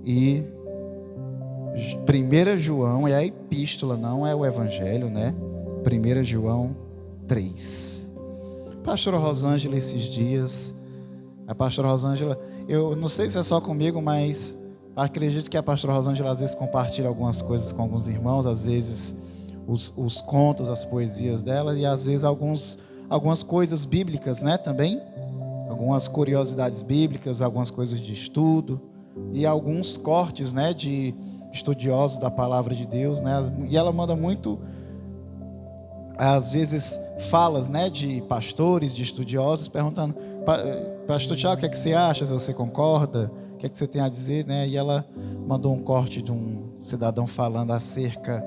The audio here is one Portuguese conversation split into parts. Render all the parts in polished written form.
E 1 João é a epístola, não é o evangelho, né? 1 João 3. Pastora Rosângela, esses dias, a pastora Rosângela, eu não sei se é só comigo, mas acredito que a pastora Rosângela às vezes compartilha algumas coisas com alguns irmãos, às vezes os contos, as poesias dela, e às vezes algumas coisas bíblicas, né, também, algumas curiosidades bíblicas, algumas coisas de estudo, e alguns cortes, né, de estudiosos da palavra de Deus, né, e ela manda muito, às vezes, falas, né, de pastores, de estudiosos, perguntando: pastor Tiago, o que é que você acha, se você concorda, o que é que você tem a dizer, né? E ela mandou um corte de um cidadão falando acerca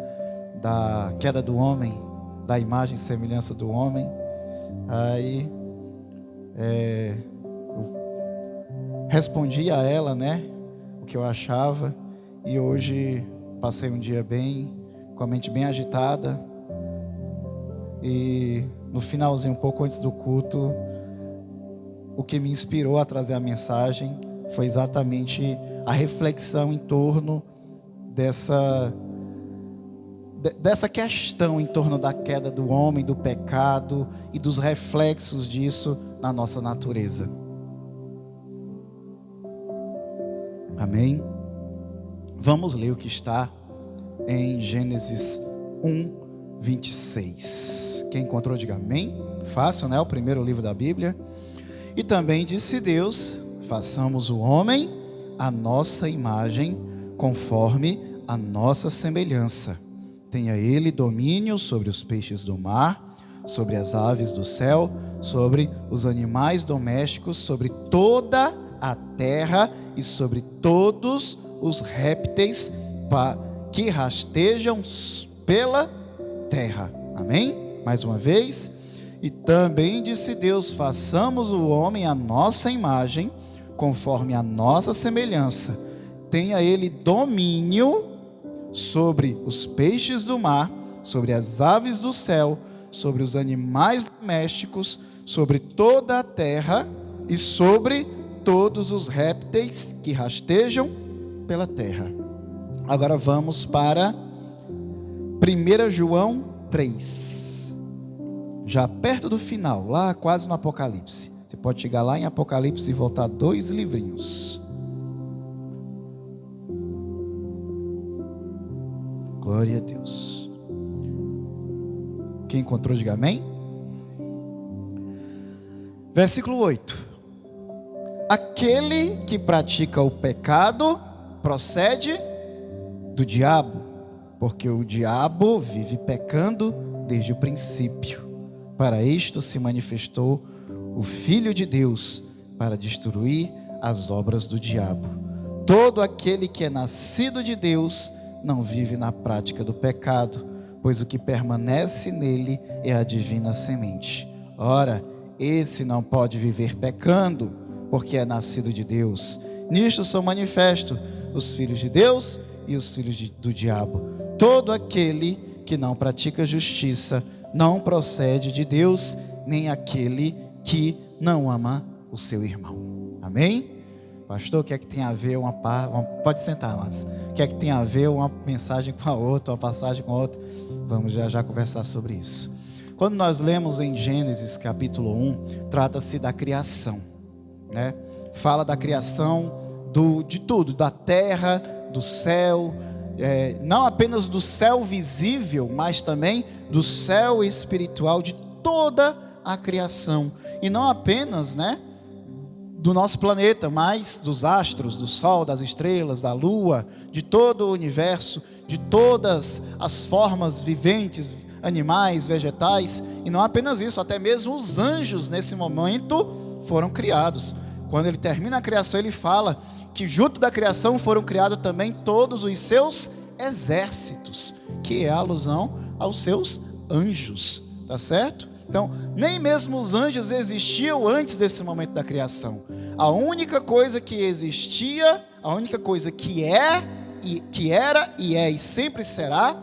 da queda do homem, da imagem e semelhança do homem. Aí eu respondi a ela, né, o que eu achava, e hoje passei um dia com a mente bem agitada, e no finalzinho, um pouco antes do culto, o que me inspirou a trazer a mensagem foi exatamente a reflexão em torno dessa questão em torno da queda do homem, do pecado e dos reflexos disso na nossa natureza. Amém? Vamos ler o que está em Gênesis 1:26. Quem encontrou, diga amém. Fácil, né? O primeiro livro da Bíblia. E também disse Deus: façamos o homem à nossa imagem, conforme a nossa semelhança. Tenha ele domínio sobre os peixes do mar, sobre as aves do céu, sobre os animais domésticos, sobre toda a terra e sobre todos os répteis que rastejam pela terra. Amém? Mais uma vez. E também disse Deus: façamos o homem à nossa imagem, conforme a nossa semelhança. Tenha ele domínio sobre os peixes do mar, sobre as aves do céu, sobre os animais domésticos, sobre toda a terra e sobre todos os répteis que rastejam pela terra. Agora vamos para 1 João 3. Já perto do final, lá quase no Apocalipse. Você pode chegar lá em Apocalipse e voltar 2 livrinhos. Glória a Deus. Quem encontrou, diga amém. Versículo 8. Aquele que pratica o pecado procede do diabo, porque o diabo vive pecando desde o princípio. Para isto se manifestou o Filho de Deus, para destruir as obras do diabo. Todo aquele que é nascido de Deus não vive na prática do pecado, pois o que permanece nele é a divina semente. Ora, esse não pode viver pecando, porque é nascido de Deus. Nisto são manifestos os filhos de Deus e os filhos do diabo. Todo aquele que não pratica justiça não procede de Deus, nem aquele que não ama o seu irmão. Amém? Pastor, o que é que tem a ver pode sentar, mas o que é que tem a ver uma mensagem com a outra, uma passagem com a outra? Vamos já conversar sobre isso. Quando nós lemos em Gênesis capítulo 1, trata-se da criação, né? Fala da criação de tudo, da terra, do céu, não apenas do céu visível, mas também do céu espiritual, de toda a criação. E não apenas, né, do nosso planeta, mas dos astros, do sol, das estrelas, da lua, de todo o universo, de todas as formas viventes, animais, vegetais. E não apenas isso, até mesmo os anjos nesse momento foram criados. Quando ele termina a criação, ele fala que junto da criação foram criados também todos os seus exércitos, que é a alusão aos seus anjos, tá certo? Então, nem mesmo os anjos existiam antes desse momento da criação. A única coisa que existia, a única coisa que era e é e sempre será,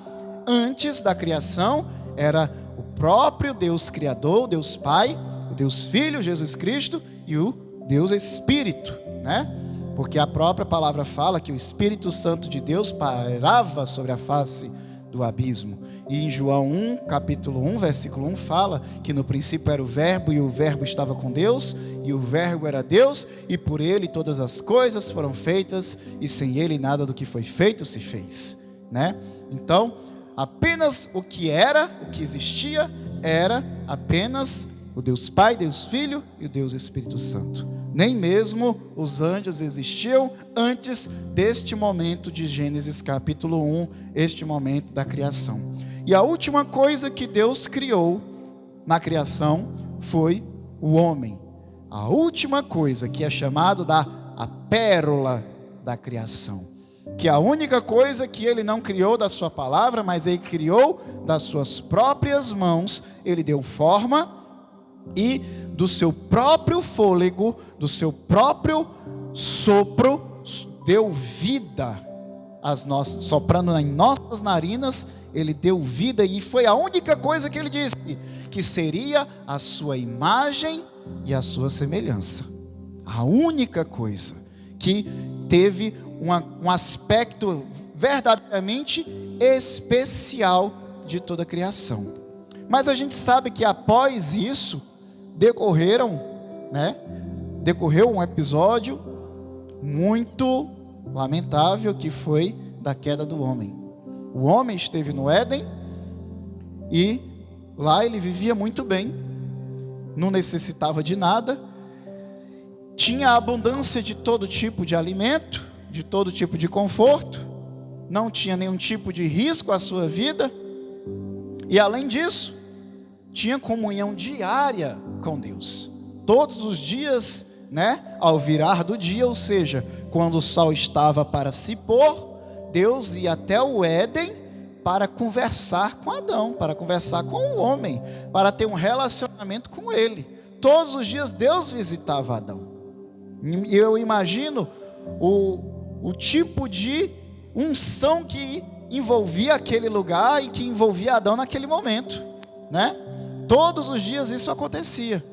antes da criação, era o próprio Deus Criador, o Deus Pai, o Deus Filho, Jesus Cristo, e o Deus Espírito, né? Porque a própria palavra fala que o Espírito Santo de Deus pairava sobre a face do abismo. E em João 1, capítulo 1, versículo 1, fala que no princípio era o Verbo, e o Verbo estava com Deus, e o Verbo era Deus, e por ele todas as coisas foram feitas, e sem ele nada do que foi feito se fez, né? Então, apenas o que era, o que existia, era apenas o Deus Pai, Deus Filho e o Deus Espírito Santo. Nem mesmo os anjos existiam antes deste momento de Gênesis capítulo 1, este momento da criação. E a última coisa que Deus criou na criação foi o homem. A última coisa que é chamado a pérola da criação. Que é a única coisa que ele não criou da sua palavra, mas ele criou das suas próprias mãos. Ele deu forma e do seu próprio fôlego, do seu próprio sopro, deu vida às nossas, soprando em nossas narinas. Ele deu vida, e foi a única coisa que ele disse, que seria a sua imagem e a sua semelhança. A única coisa que teve um aspecto verdadeiramente especial de toda a criação. Mas a gente sabe que após isso, decorreu um episódio muito lamentável, que foi da queda do homem. O homem esteve no Éden e lá ele vivia muito bem, não necessitava de nada, tinha abundância de todo tipo de alimento, de todo tipo de conforto, não tinha nenhum tipo de risco à sua vida, e além disso, tinha comunhão diária com Deus, todos os dias, ao virar do dia, ou seja, quando o sol estava para se pôr, Deus ia até o Éden para conversar com Adão, para conversar com o homem, para ter um relacionamento com ele. Todos os dias Deus visitava Adão. E eu imagino o tipo de unção que envolvia aquele lugar e que envolvia Adão naquele momento, Todos os dias isso acontecia.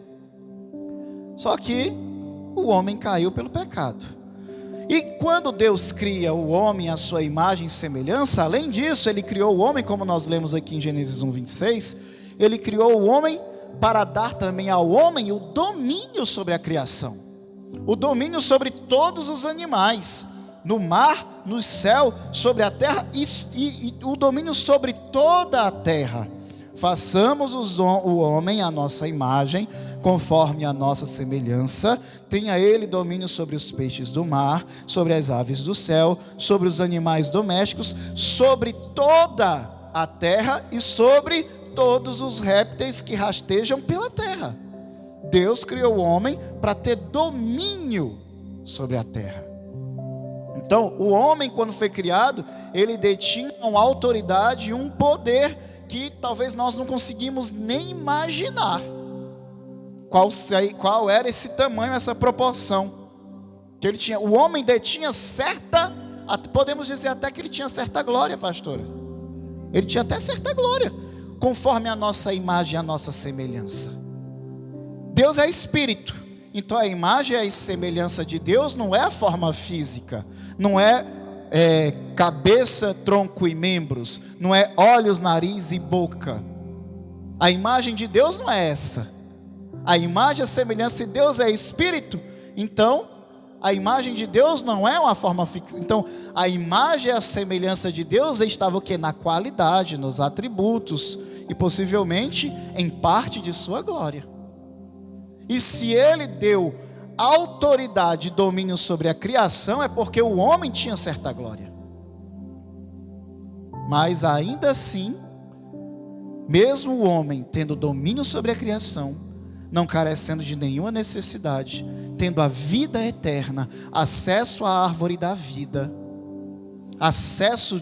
Só que o homem caiu pelo pecado. E quando Deus cria o homem à sua imagem e semelhança, além disso, ele criou o homem, como nós lemos aqui em Gênesis 1:26, ele criou o homem para dar também ao homem o domínio sobre a criação, o domínio sobre todos os animais, no mar, no céu, sobre a terra e o domínio sobre toda a terra. Façamos o homem à nossa imagem, conforme a nossa semelhança, tenha ele domínio sobre os peixes do mar, sobre as aves do céu, sobre os animais domésticos, sobre toda a terra e sobre todos os répteis que rastejam pela terra. Deus criou o homem para ter domínio sobre a terra. Então, o homem, quando foi criado, ele detinha uma autoridade e um poder que talvez nós não conseguimos nem imaginar qual era esse tamanho, essa proporção que ele tinha. O homem detinha podemos dizer até que ele tinha certa glória, pastora. Ele tinha até certa glória, conforme a nossa imagem e a nossa semelhança. Deus é espírito, então a imagem e a semelhança de Deus não é a forma física, não é cabeça, tronco e membros, não é olhos, nariz e boca. A imagem de Deus não é essa. A imagem e a semelhança de Deus é espírito. Então, a imagem de Deus não é uma forma fixa. Então, a imagem e a semelhança de Deus estava o quê? Na qualidade, nos atributos e possivelmente em parte de sua glória. E se ele deu autoridade e domínio sobre a criação, é porque o homem tinha certa glória. Mas ainda assim, mesmo o homem tendo domínio sobre a criação, não carecendo de nenhuma necessidade, tendo a vida eterna, acesso à árvore da vida, acesso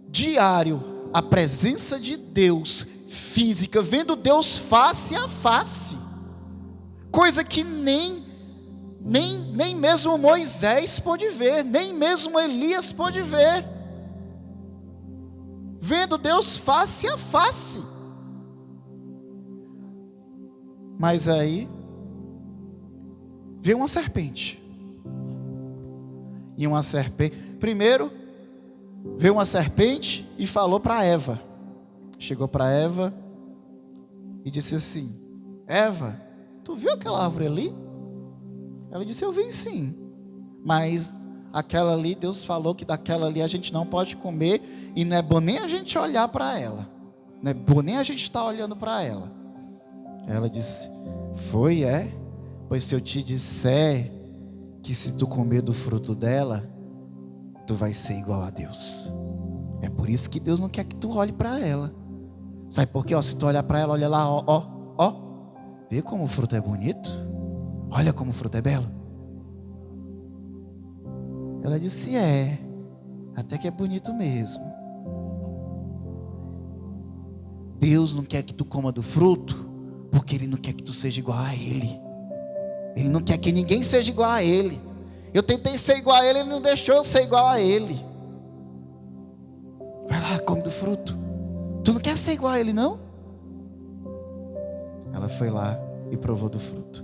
diário à presença de Deus física, vendo Deus face a face, coisa que nem mesmo Moisés pôde ver, nem mesmo Elias pôde ver, vendo Deus face a face. Mas aí veio uma serpente e uma serpente. Primeiro, veio uma serpente e falou para Eva. Chegou para Eva e disse assim: Eva, tu viu aquela árvore ali? Ela disse: eu vi sim, mas aquela ali, Deus falou que daquela ali a gente não pode comer, e não é bom nem a gente olhar para ela, não é bom nem a gente estar olhando para ela. Ela disse: foi, é? Pois se eu te disser que se tu comer do fruto dela, tu vai ser igual a Deus. É por isso que Deus não quer que tu olhe para ela. Sabe por quê? Se tu olhar para ela, olha lá, ó. Vê como o fruto é bonito? Olha como o fruto é belo. Ela disse: é, até que é bonito mesmo. Deus não quer que tu coma do fruto, porque Ele não quer que tu seja igual a Ele. Ele não quer que ninguém seja igual a Ele. Eu tentei ser igual a Ele, Ele não deixou eu ser igual a Ele. Vai lá, come do fruto. Tu não quer ser igual a Ele, não? Ela foi lá e provou do fruto.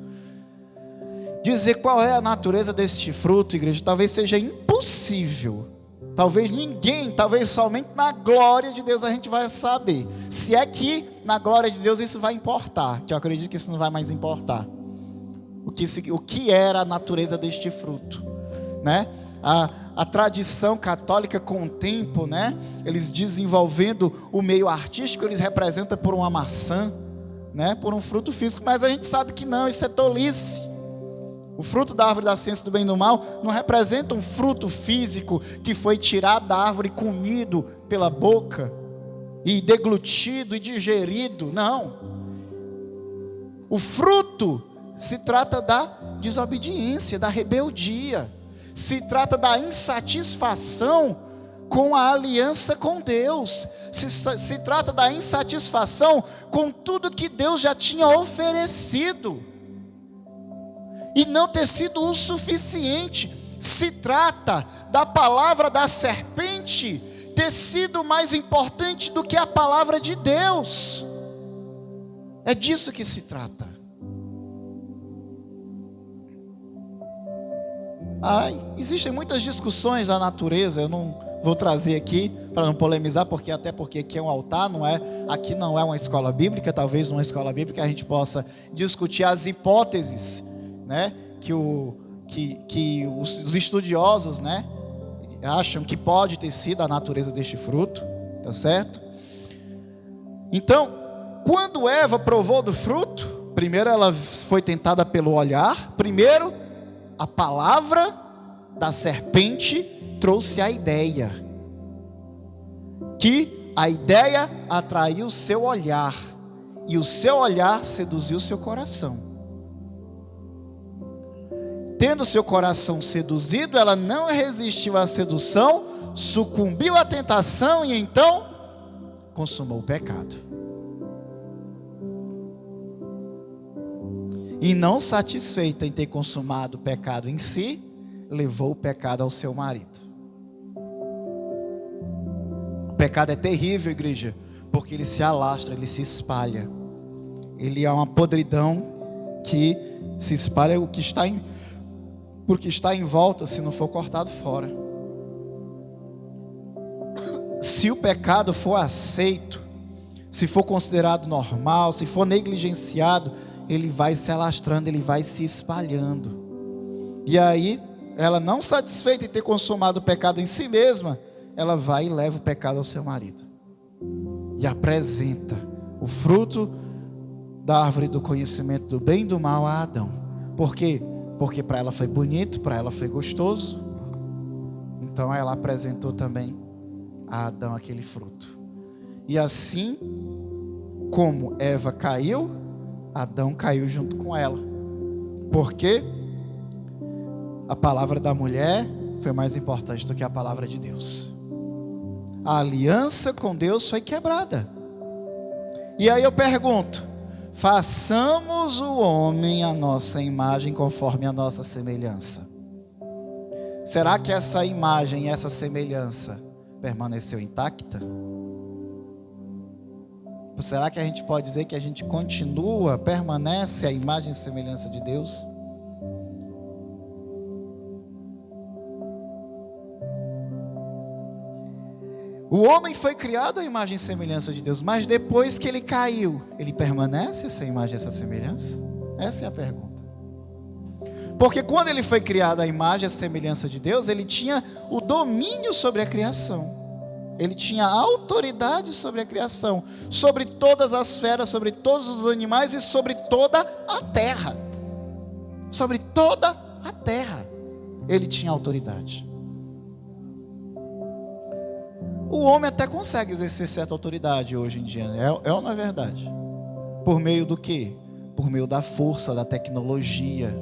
Dizer qual é a natureza deste fruto, igreja, talvez seja impossível. Talvez ninguém, talvez somente na glória de Deus a gente vai saber. Se é que na glória de Deus isso vai importar, que eu acredito que isso não vai mais importar. O que era a natureza deste fruto, né? A tradição católica com o tempo, né? Eles desenvolvendo o meio artístico, eles representam por uma maçã, né? Por um fruto físico, mas a gente sabe que não, isso é tolice. O fruto da árvore da ciência do bem e do mal não representa um fruto físico que foi tirado da árvore e comido pela boca, e deglutido e digerido, não. O fruto se trata da desobediência, da rebeldia, se trata da insatisfação com a aliança com Deus, se trata da insatisfação com tudo que Deus já tinha oferecido e não ter sido o suficiente. Se trata da palavra da serpente ter sido mais importante do que a palavra de Deus. É disso que se trata. Existem muitas discussões da natureza, eu não vou trazer aqui para não polemizar, até porque aqui é um altar, aqui não é uma escola bíblica. Talvez numa escola bíblica a gente possa discutir as hipóteses, né, que os estudiosos, né, acham que pode ter sido a natureza deste fruto, tá certo? Então, quando Eva provou do fruto, primeiro ela foi tentada pelo olhar. Primeiro, a palavra da serpente trouxe a ideia, que a ideia atraiu o seu olhar, e o seu olhar seduziu o seu coração. Tendo seu coração seduzido, ela não resistiu à sedução, sucumbiu à tentação e então consumou o pecado. E não satisfeita em ter consumado o pecado em si, levou o pecado ao seu marido. O pecado é terrível, igreja, porque ele se alastra, ele se espalha. Ele é uma podridão que se espalha porque está em volta, se não for cortado fora. Se o pecado for aceito, se for considerado normal, se for negligenciado, ele vai se alastrando, ele vai se espalhando. E aí, ela não satisfeita em ter consumado o pecado em si mesma, ela vai e leva o pecado ao seu marido. E apresenta o fruto da árvore do conhecimento do bem e do mal a Adão. Por quê? Porque para ela foi bonito, para ela foi gostoso. Então ela apresentou também a Adão aquele fruto. E assim como Eva caiu, Adão caiu junto com ela. Porque a palavra da mulher foi mais importante do que a palavra de Deus. A aliança com Deus foi quebrada. E aí eu pergunto: façamos o homem à nossa imagem, conforme a nossa semelhança. Será que essa imagem, essa semelhança permaneceu intacta? Será que a gente pode dizer que a gente permanece a imagem e semelhança de Deus? O homem foi criado à imagem e semelhança de Deus, mas depois que ele caiu, ele permanece essa imagem e essa semelhança? Essa é a pergunta. Porque quando ele foi criado à imagem e semelhança de Deus, ele tinha o domínio sobre a criação. Ele tinha autoridade sobre a criação, sobre todas as feras, sobre todos os animais e sobre toda a terra. Sobre toda a terra, ele tinha autoridade. O homem até consegue exercer certa autoridade hoje em dia, é ou não é verdade? Por meio do quê? Por meio da força, da tecnologia,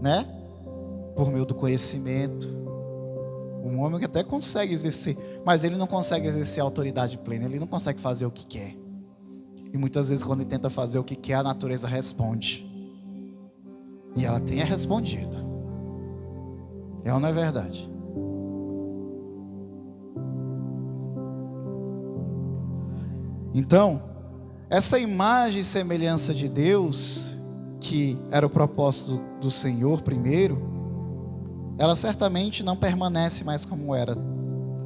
né? Por meio do conhecimento. Um homem que até consegue exercer, mas ele não consegue exercer a autoridade plena, ele não consegue fazer o que quer. E muitas vezes quando ele tenta fazer o que quer, a natureza responde. E ela tem respondido. É ou não é verdade? Então, essa imagem e semelhança de Deus, que era o propósito do Senhor primeiro, ela certamente não permanece mais como era.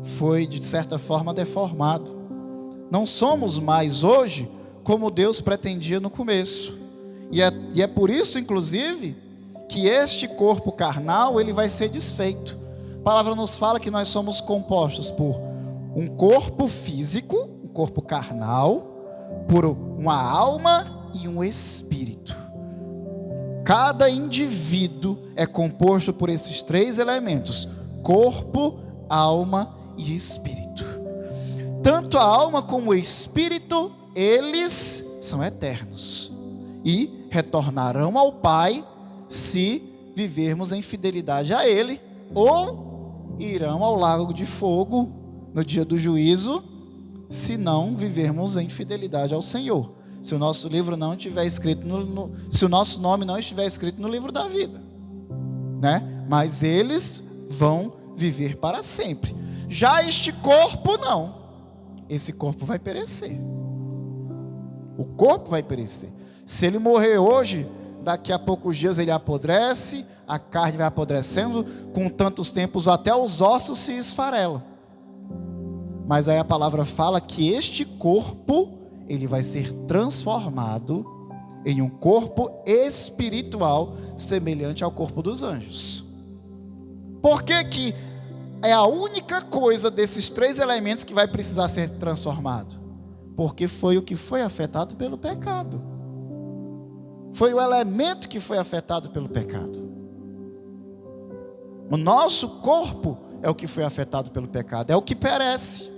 Foi, de certa forma, deformado. Não somos mais hoje como Deus pretendia no começo. E é por isso, inclusive, que este corpo carnal, ele vai ser desfeito. A palavra nos fala que nós somos compostos por um corpo físico, um corpo carnal, por uma alma e um espírito. Cada indivíduo é composto por esses três elementos: corpo, alma e espírito. Tanto a alma como o espírito, eles são eternos e retornarão ao Pai se vivermos em fidelidade a Ele, ou irão ao lago de fogo no dia do juízo, se não vivermos em fidelidade ao Senhor. Se o nosso livro não estiver escrito se o nosso nome não estiver escrito no livro da vida, né? Mas eles vão viver para sempre. Já este corpo não. Esse corpo vai perecer. O corpo vai perecer. Se ele morrer hoje, daqui a poucos dias ele apodrece, a carne vai apodrecendo, com tantos tempos até os ossos se esfarelam. Mas aí a palavra fala que este corpo, ele vai ser transformado em um corpo espiritual semelhante ao corpo dos anjos. Por que que é a única coisa desses três elementos que vai precisar ser transformado? Porque foi o que foi afetado pelo pecado. Foi o elemento que foi afetado pelo pecado. O nosso corpo é o que foi afetado pelo pecado, é o que perece.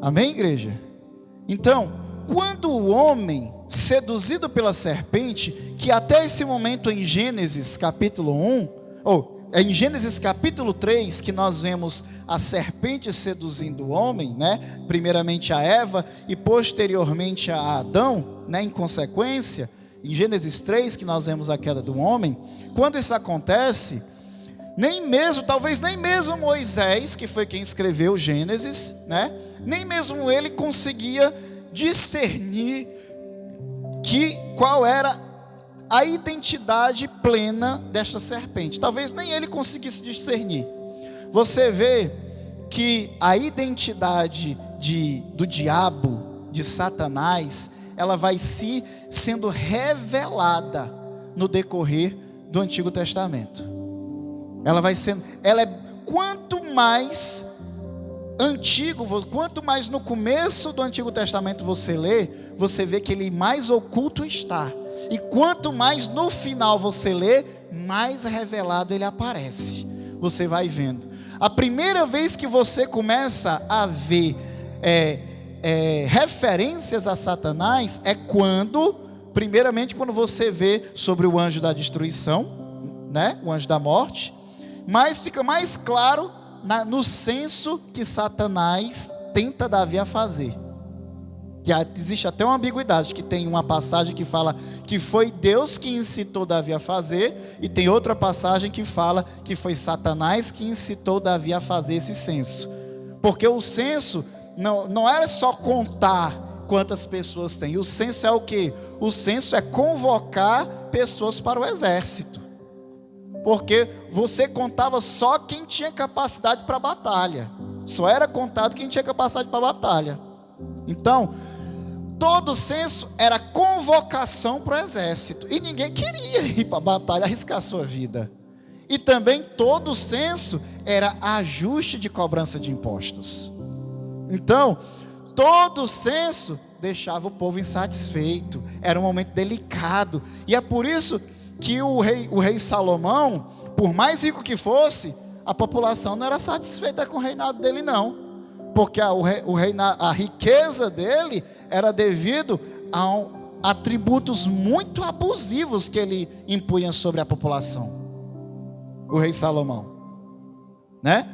Amém, igreja? Então, quando o homem, seduzido pela serpente, que até esse momento em Gênesis capítulo 1, em Gênesis capítulo 3, que nós vemos a serpente seduzindo o homem, né? Primeiramente a Eva e posteriormente a Adão, né? Em consequência, em Gênesis 3, que nós vemos a queda do homem. Quando isso acontece, talvez nem mesmo Moisés, que foi quem escreveu Gênesis, né? Nem mesmo ele conseguia discernir qual era a identidade plena desta serpente. Talvez nem ele conseguisse discernir. Você vê que a identidade do diabo, de Satanás, ela vai sendo revelada no decorrer do Antigo Testamento. Quanto mais antigo, quanto mais no começo do Antigo Testamento você lê, você vê que ele mais oculto está. E quanto mais no final você lê, mais revelado ele aparece. Você vai vendo. A primeira vez que você começa a ver referências a Satanás é primeiramente quando você vê sobre o anjo da destruição, né? O anjo da morte. Mas fica mais claro no senso que Satanás tenta Davi a fazer. Que existe até uma ambiguidade, que tem uma passagem que fala que foi Deus que incitou Davi a fazer, e tem outra passagem que fala que foi Satanás que incitou Davi a fazer esse censo. Porque o censo não era só contar quantas pessoas tem. E o censo é o quê? O censo é convocar pessoas para o exército. Porque você contava só quem tinha capacidade para a batalha. Só era contado quem tinha capacidade para a batalha. Então, todo censo era convocação para o exército. E ninguém queria ir para a batalha, arriscar a sua vida. E também todo censo era ajuste de cobrança de impostos. Então, todo censo deixava o povo insatisfeito. Era um momento delicado. E é por isso que o rei Salomão, por mais rico que fosse, a população não era satisfeita com o reinado dele, não. Porque a riqueza dele era devido a atributos muito abusivos que ele impunha sobre a população. O rei Salomão, né?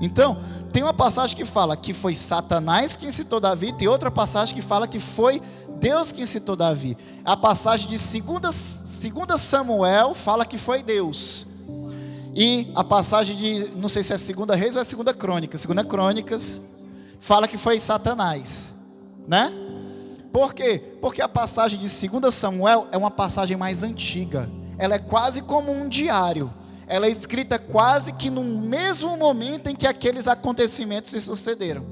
Então, tem uma passagem que fala que foi Satanás quem incitou Davi, tem outra passagem que fala que foi Deus quem incitou Davi. A passagem de 2 Samuel fala que foi Deus. E a passagem de, não sei se é 2 Reis ou é 2 Crônicas. 2 Crônicas fala que foi Satanás, né? Por quê? Porque a passagem de 2 Samuel é uma passagem mais antiga. Ela é quase como um diário. Ela é escrita quase que no mesmo momento em que aqueles acontecimentos se sucederam.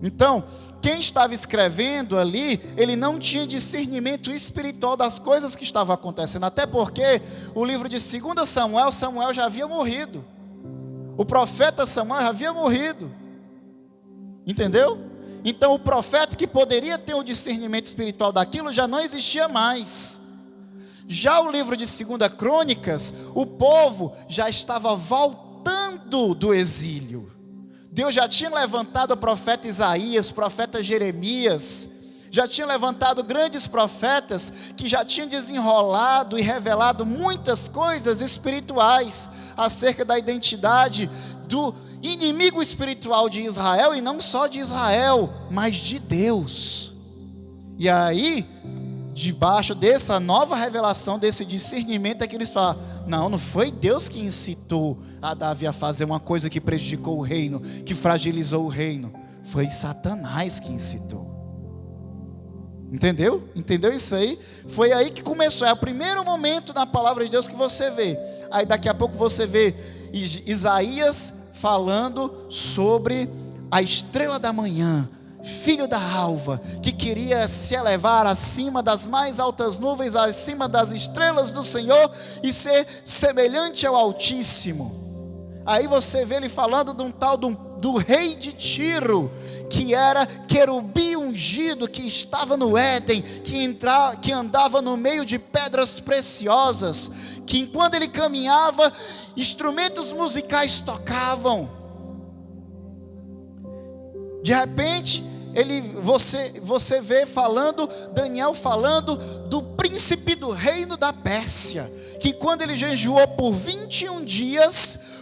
Então, quem estava escrevendo ali, ele não tinha discernimento espiritual das coisas que estavam acontecendo. Até porque o livro de 2 Samuel, Samuel já havia morrido. O profeta Samuel já havia morrido. Entendeu? Então o profeta que poderia ter o discernimento espiritual daquilo já não existia mais. Já o livro de 2 Crônicas, o povo já estava voltando do exílio. Deus já tinha levantado o profeta Isaías, o profeta Jeremias, já tinha levantado grandes profetas que já tinham desenrolado e revelado muitas coisas espirituais acerca da identidade do inimigo espiritual de Israel, e não só de Israel, mas de Deus. E aí, debaixo dessa nova revelação, desse discernimento, é que eles falam: não foi Deus que incitou a Davi a fazer uma coisa que prejudicou o reino, que fragilizou o reino. Foi Satanás que incitou. Entendeu? Entendeu isso aí? Foi aí que começou. É o primeiro momento na palavra de Deus que você vê. Aí daqui a pouco você vê Isaías falando sobre a estrela da manhã, filho da alva, que queria se elevar acima das mais altas nuvens, acima das estrelas do Senhor e ser semelhante ao Altíssimo. Aí você vê ele falando de um tal do rei de Tiro, que era querubim ungido, que estava no Éden, que andava no meio de pedras preciosas, que enquanto ele caminhava, instrumentos musicais tocavam. De repente, você vê Daniel falando do príncipe do reino da Pérsia, que quando ele jejuou por 21 dias,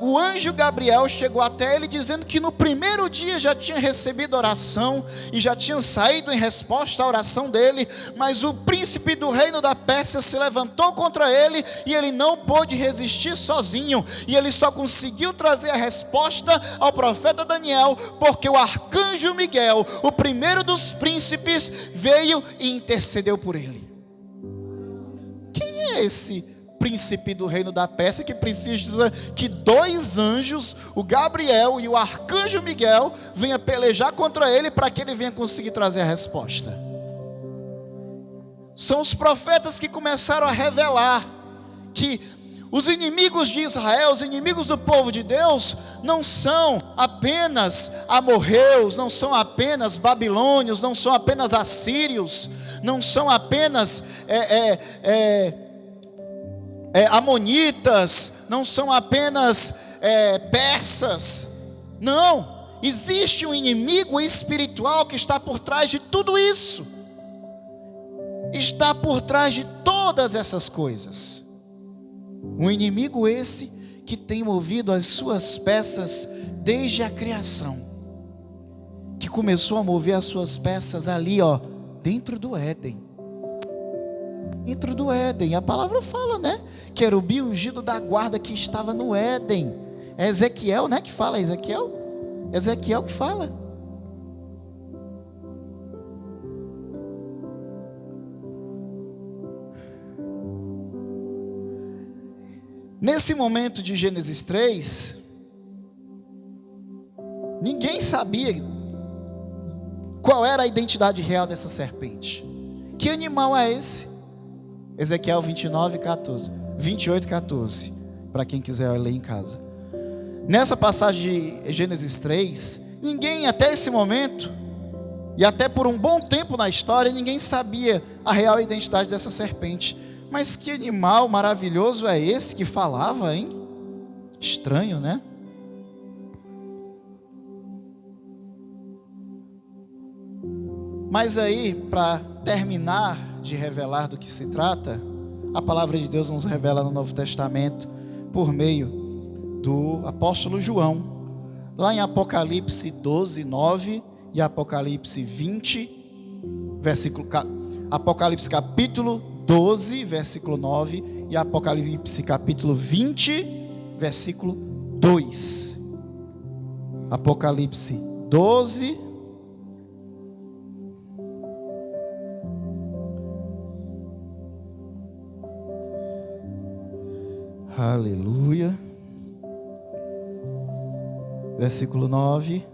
o anjo Gabriel chegou até ele dizendo que no primeiro dia já tinha recebido oração e já tinha saído em resposta à oração dele, mas o príncipe do reino da Pérsia se levantou contra ele e ele não pôde resistir sozinho, e ele só conseguiu trazer a resposta ao profeta Daniel porque o arcanjo Miguel, o primeiro dos príncipes, veio e intercedeu por ele. Quem é esse príncipe do reino da Pérsia que precisa que 2 anjos, o Gabriel e o arcanjo Miguel, venham pelejar contra ele para que ele venha conseguir trazer a resposta? São os profetas que começaram a revelar que os inimigos de Israel, os inimigos do povo de Deus, não são apenas amorreus, não são apenas babilônios, não são apenas assírios, não são apenas amonitas, não são apenas persas. Não, existe um inimigo espiritual que está por trás de tudo isso, está por trás de todas essas coisas. Um inimigo esse que tem movido as suas peças desde a criação, que começou a mover as suas peças ali, dentro do Éden. Dentro do Éden, a palavra fala, né? Querubim ungido da guarda que estava no Éden. É Ezequiel, né? Que fala, Ezequiel que fala. Nesse momento de Gênesis 3, ninguém sabia qual era a identidade real dessa serpente. Que animal é esse? Ezequiel 28, 14, para quem quiser ler em casa. Nessa passagem de Gênesis 3, ninguém até esse momento, e até por um bom tempo na história, ninguém sabia a real identidade dessa serpente. Mas que animal maravilhoso é esse que falava, hein? Estranho, né? Mas aí, para terminar de revelar do que se trata, a palavra de Deus nos revela no Novo Testamento por meio do apóstolo João, lá em Apocalipse 12, 9 e Apocalipse 20, Apocalipse capítulo 12, versículo 9 e Apocalipse capítulo 20, versículo 2. Apocalipse 12, aleluia, versículo 9,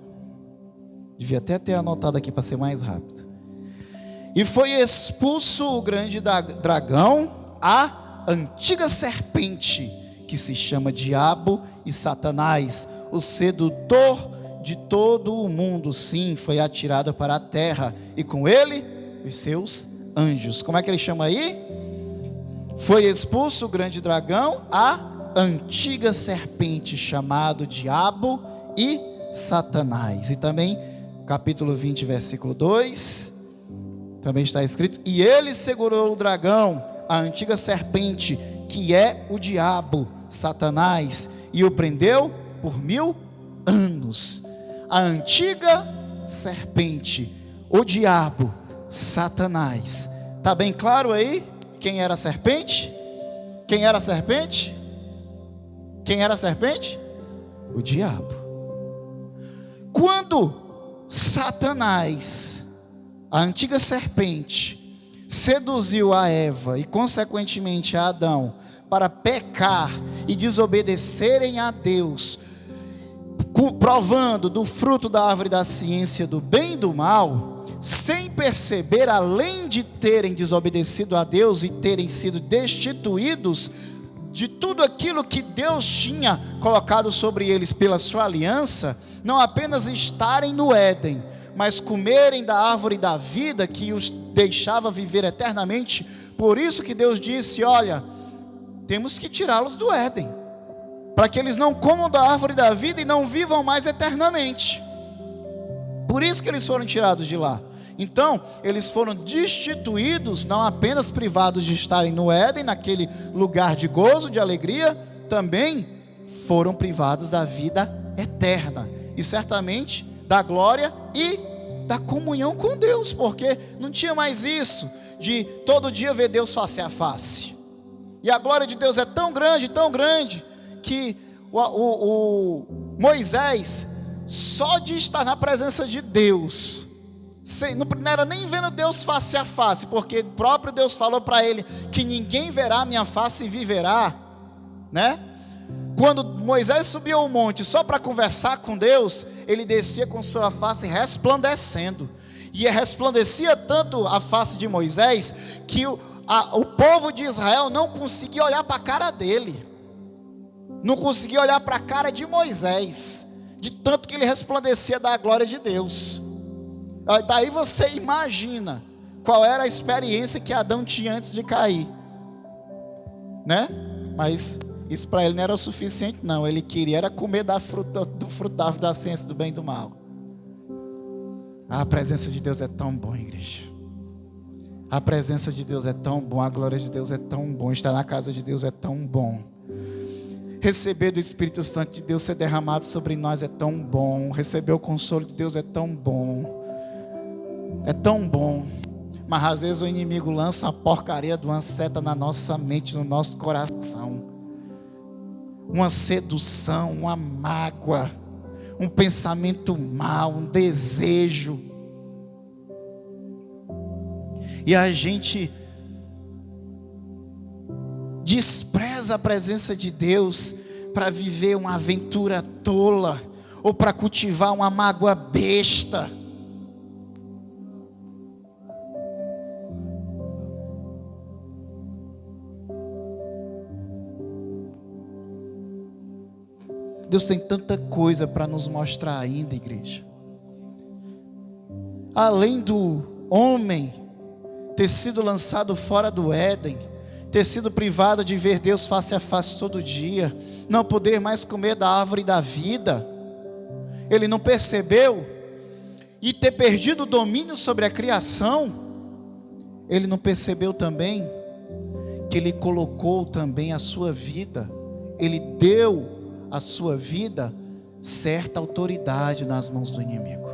devia até ter anotado aqui para ser mais rápido. E foi expulso o grande dragão, a antiga serpente, que se chama Diabo e Satanás, o sedutor de todo o mundo. Sim, foi atirado para a terra, e com ele os seus anjos. Como é que ele chama aí? Foi expulso o grande dragão, a antiga serpente, chamado Diabo e Satanás. E também, capítulo 20, versículo 2, também está escrito: e ele segurou o dragão, a antiga serpente, que é o diabo, Satanás, e o prendeu por 1000 anos. A antiga serpente, o diabo, Satanás. Está bem claro aí quem era a serpente? Quem era a serpente? Quem era a serpente? O diabo. Quando Satanás, a antiga serpente, seduziu a Eva e consequentemente a Adão para pecar e desobedecerem a Deus, provando do fruto da árvore da ciência do bem e do mal, sem perceber, além de terem desobedecido a Deus e terem sido destituídos de tudo aquilo que Deus tinha colocado sobre eles pela sua aliança, não apenas estarem no Éden, mas comerem da árvore da vida que os deixava viver eternamente. Por isso que Deus disse: olha, temos que tirá-los do Éden, para que eles não comam da árvore da vida e não vivam mais eternamente. Por isso que eles foram tirados de lá. Então, eles foram destituídos, não apenas privados de estarem no Éden, naquele lugar de gozo, de alegria, também foram privados da vida eterna, e certamente da glória e da comunhão com Deus, porque não tinha mais isso de todo dia ver Deus face a face. E a glória de Deus é tão grande, que o Moisés, só de estar na presença de Deus, não era nem vendo Deus face a face, porque o próprio Deus falou para ele que ninguém verá a minha face e viverá, né? Quando Moisés subiu ao monte só para conversar com Deus, ele descia com sua face resplandecendo, e resplandecia tanto a face de Moisés, que o povo de Israel não conseguia olhar para a cara dele, não conseguia olhar para a cara de Moisés, de tanto que ele resplandecia da glória de Deus. Daí você imagina qual era a experiência que Adão tinha antes de cair, né? Mas isso para ele não era o suficiente, não. Ele queria era comer do fruto da árvore da ciência do bem e do mal. A presença de Deus é tão bom, igreja. A presença de Deus é tão bom, a glória de Deus é tão bom, estar na casa de Deus é tão bom. Receber do Espírito Santo de Deus ser derramado sobre nós é tão bom. Receber o consolo de Deus é tão bom. É tão bom. Mas às vezes o inimigo lança a porcaria de uma seta na nossa mente, no nosso coração. Uma sedução, uma mágoa, um pensamento mau, um desejo. E a gente despreza a presença de Deus para viver uma aventura tola ou para cultivar uma mágoa besta. Deus tem tanta coisa para nos mostrar ainda, igreja. Além do homem ter sido lançado fora do Éden, ter sido privado de ver Deus face a face todo dia, não poder mais comer da árvore da vida, ele não percebeu, e ter perdido o domínio sobre a criação, ele não percebeu também que ele colocou também a sua vida, ele deu a sua vida certa autoridade nas mãos do inimigo.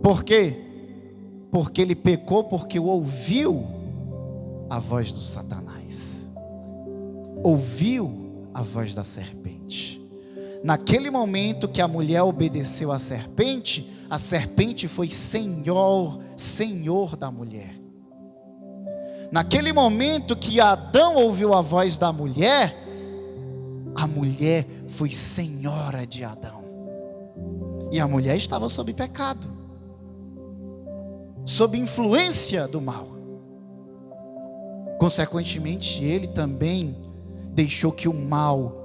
Por quê? Porque ele pecou, porque ouviu a voz do Satanás, ouviu a voz da serpente. Naquele momento que a mulher obedeceu à serpente, a serpente foi senhor da mulher. Naquele momento que Adão ouviu a voz da mulher, a mulher foi senhora de Adão. E a mulher estava sob pecado, sob influência do mal. Consequentemente, ele também deixou que o mal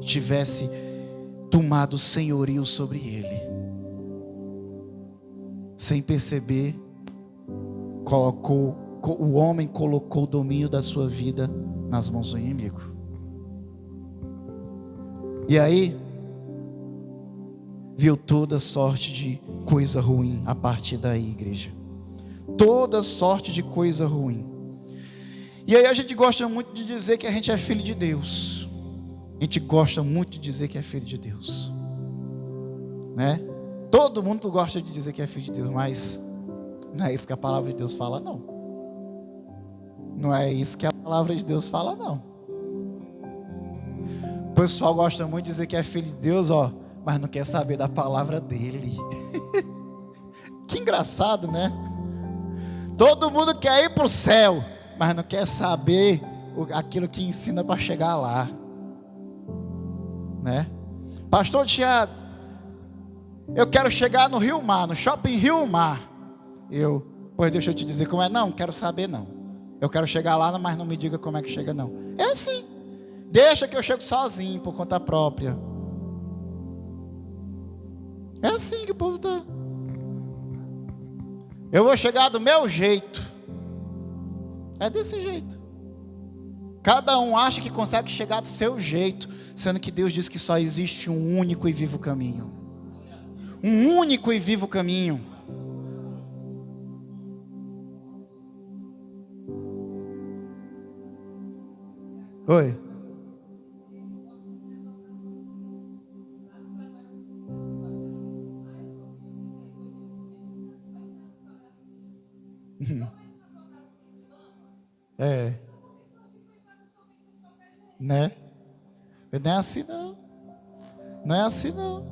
tivesse tomado senhorio sobre ele. Sem perceber, o homem colocou o domínio da sua vida nas mãos do inimigo. E aí, viu toda sorte de coisa ruim a partir daí, igreja. Toda sorte de coisa ruim. E aí a gente gosta muito de dizer que a gente é filho de Deus. A gente gosta muito de dizer que é filho de Deus, né? Todo mundo gosta de dizer que é filho de Deus, mas não é isso que a palavra de Deus fala, não. Não é isso que a palavra de Deus fala, não. O pessoal gosta muito de dizer que é filho de Deus, mas não quer saber da palavra dele. Que engraçado, né? Todo mundo quer ir para o céu, mas não quer saber aquilo que ensina para chegar lá, né? Pastor Tiago, eu quero chegar no Rio Mar, no shopping Rio Mar. Pois deixa eu te dizer como é. Não quero saber, não. Eu quero chegar lá, mas não me diga como é que chega, não. É assim. Deixa que eu chego sozinho, por conta própria. É assim que o povo está. Eu vou chegar do meu jeito. É desse jeito. Cada um acha que consegue chegar do seu jeito, sendo que Deus diz que só existe um único e vivo caminho. Um único e vivo caminho. Oi. Né? Não é assim não. Não é assim não.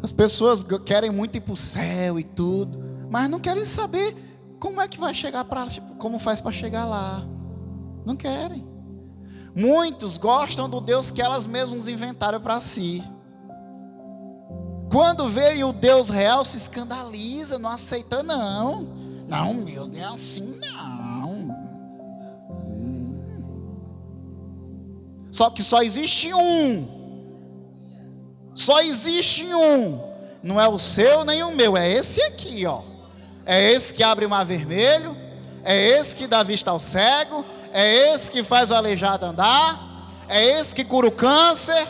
As pessoas querem muito ir para o céu e tudo, mas não querem saber como é que vai chegar para, como faz para chegar lá. Não querem. Muitos gostam do Deus que elas mesmas inventaram para si. Quando veio o Deus real, se escandaliza, não aceita não. Não, meu Deus, é assim não. Só que só existe um. Só existe um. Não é o seu nem o meu, é esse aqui, ó. É esse que abre o mar vermelho, é esse que dá vista ao cego, é esse que faz o aleijado andar, é esse que cura o câncer,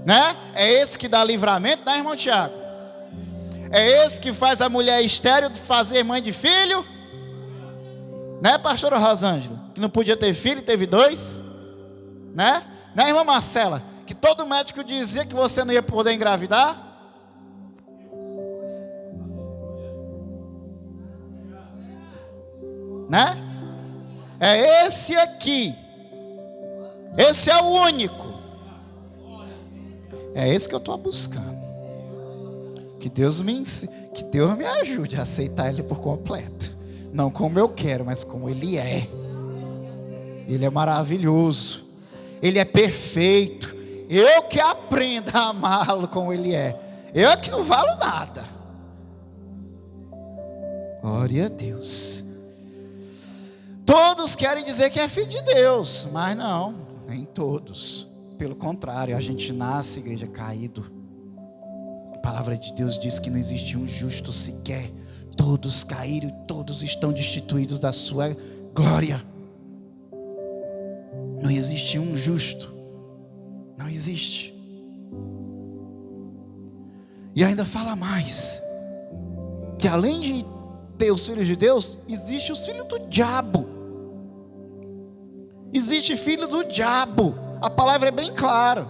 né? É esse que dá livramento, né, irmão Tiago? É esse que faz a mulher estéril fazer mãe de filho, né, pastora Rosângela? Que não podia ter filho e teve 2, né? Né, irmã Marcela? Que todo médico dizia que você não ia poder engravidar. Né? É esse aqui. Esse é o único. É esse que eu estou buscando. Que Deus me ajude a aceitar Ele por completo. Não como eu quero, mas como Ele é. Ele é maravilhoso. Ele é perfeito. Eu que aprendo a amá-lo como Ele é. Eu é que não valo nada. Glória a Deus. Todos querem dizer que é filho de Deus, mas não, nem todos. Pelo contrário, a gente nasce, igreja, caído. A palavra de Deus diz que não existe um justo sequer. Todos caíram e todos estão destituídos da sua glória. Não existe um justo. Não existe. E ainda fala mais. Que além de ter os filhos de Deus, existe os filhos do diabo. Existe filho do diabo. A palavra é bem clara.